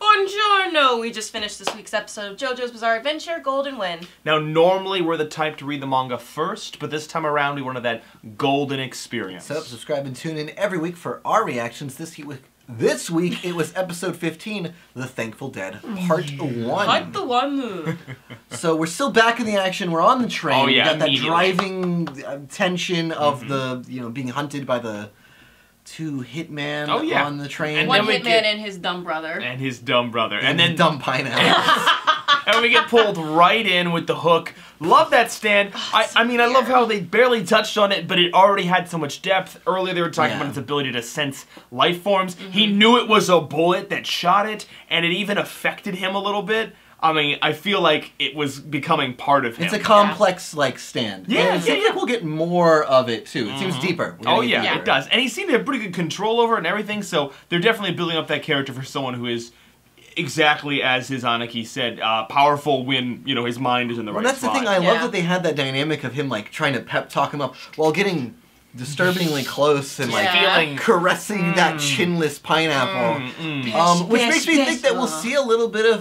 Buongiorno! We just finished this week's episode of JoJo's Bizarre Adventure, Golden Win. Now, normally we're the type to read the manga first, but this time around we wanted that golden experience. So subscribe and tune in every week for our reactions. This week it was episode 15, The Thankful Dead, Part 1. Part the 1. So we're still back in the action. We're on the train. Oh, yeah, we got that driving tension of the, being hunted by the two hitmen on the train. And one hitman and his dumb brother. And then dumb pineapple. And we get pulled right in with the hook. Love that stand. I mean, I love how they barely touched on it, but it already had so much depth. Earlier they were talking about its ability to sense life forms. He knew it was a bullet that shot it, and it even affected him a little bit. I mean, I feel like it was becoming part of him. It's a complex, stand. Yeah, it seems like we'll get more of it, too. It seems deeper. Oh, yeah, it does. And he seemed to have pretty good control over it and everything, so they're definitely building up that character for someone who is exactly as his Aniki said, powerful when, his mind is in the right spot. That's the thing. I love that they had that dynamic of him, trying to pep talk him up while getting disturbingly close and feeling caressing that chinless pineapple, which makes me think that we'll see a little bit of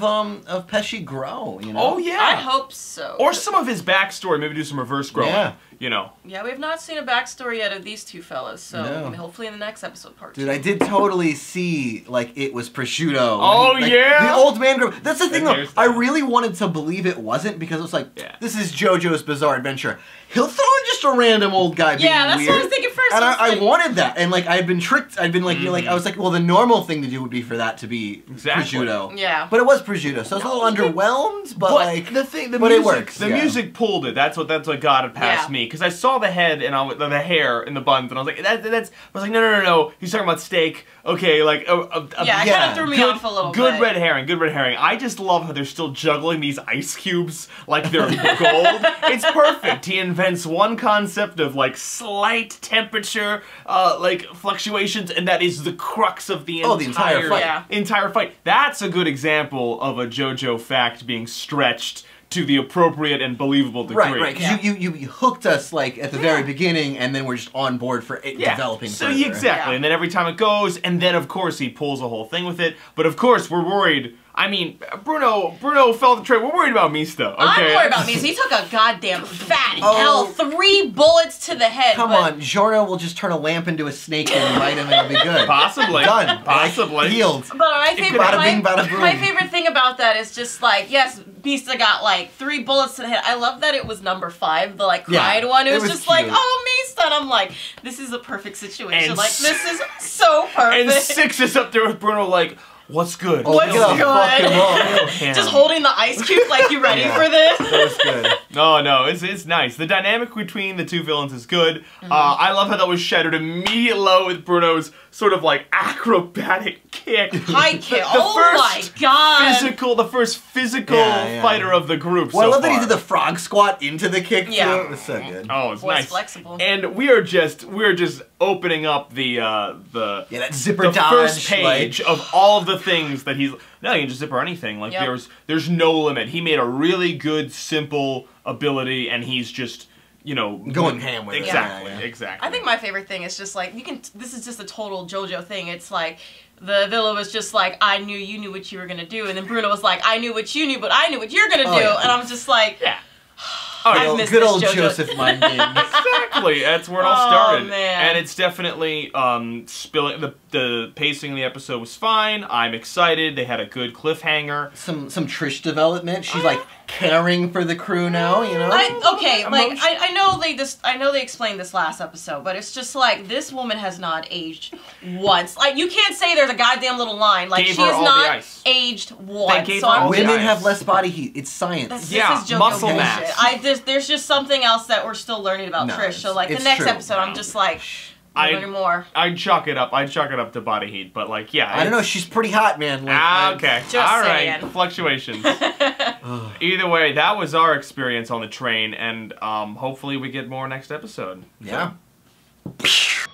Pesci grow. Oh yeah, I hope so. Or some of his backstory, maybe do some reverse growing. Yeah, we have not seen a backstory yet of these two fellas, so hopefully in the next episode, part 2. Dude, I did totally see it was prosciutto. Oh yeah, the old man grew. That's the thing though. I really wanted to believe it wasn't because it was this is JoJo's Bizarre Adventure. He'll throw in just a random old guy being that's weird. what I was thinking first. And I wanted that, and I'd been tricked. I'd been I was like, well, the normal thing to do would be for that to be prosciutto. Yeah. But it was prosciutto, so I was a little underwhelmed. But it works. The music pulled it. That's what got it past me because I saw the head and the hair in the buns, and I was like, I was like, no. He's talking about steak. Okay, it kind of threw me off a little bit. Good red herring. I just love how they're still juggling these ice cubes like they're gold. It's perfect. He invents one concept of slight temperature fluctuations, and that is the crux of the entire fight. Entire fight. That's a good example of a JoJo fact being stretched to the appropriate and believable degree. Right, because you hooked us at the very beginning, and then we're just on board for it developing further. Exactly, and then every time it goes, and then of course he pulls a whole thing with it, but of course we're worried. I mean, Bruno fell the train. We're worried about Mista, okay? I'm worried about Mista. He took a goddamn fat hell, 3 bullets to the head. Come on, Giorno will just turn a lamp into a snake and bite him and it'll be good. Possibly. Done. Possibly. Healed. But my favorite thing about that is just yes, Mista got 3 bullets to the head. I love that it was number 5, the cried one. It was just cute. Oh, Mista, and I'm like, this is a perfect situation. This is so perfect. And 6 is up there with Bruno what's good? What's good? Just holding the ice cube you ready for this? That's good. No, it's nice. The dynamic between the two villains is good. I love how that was shattered immediately low with Bruno's sort of acrobatic kick. High kick. My god. The first physical fighter of the group. Well, I love that he did the frog squat into the kick too. It was so good. Oh, it's nice. Flexible. And we're just opening up the that zipper dodge, first page of all of the things that he's. No, you can just zipper anything. There's no limit. He made a really good, simple ability, and he's just going ham with it. Exactly. I think my favorite thing is just this is just a total JoJo thing. It's the villain was just I knew you knew what you were gonna do, and then Bruno was I knew what you knew, but I knew what you're gonna do, and I'm just good old Joseph mind game. Exactly. That's where it all started. Man. And it's definitely spilling. The pacing of the episode was fine. I'm excited. They had a good cliffhanger. Some Trish development. She's caring for the crew now. I know they explained this last episode, but it's just this woman has not aged once. You can't say there's a goddamn little line. She has not aged once. Women have less body heat. It's science. This is JoJo muscle mass. There's just something else that we're still learning about Trish. So the next episode, I'm just learning more. I'd chalk it up. to body heat, but I don't know. She's pretty hot, man. Okay. All right. Fluctuations. Either way, that was our experience on the train, and hopefully we get more next episode. Yeah. So.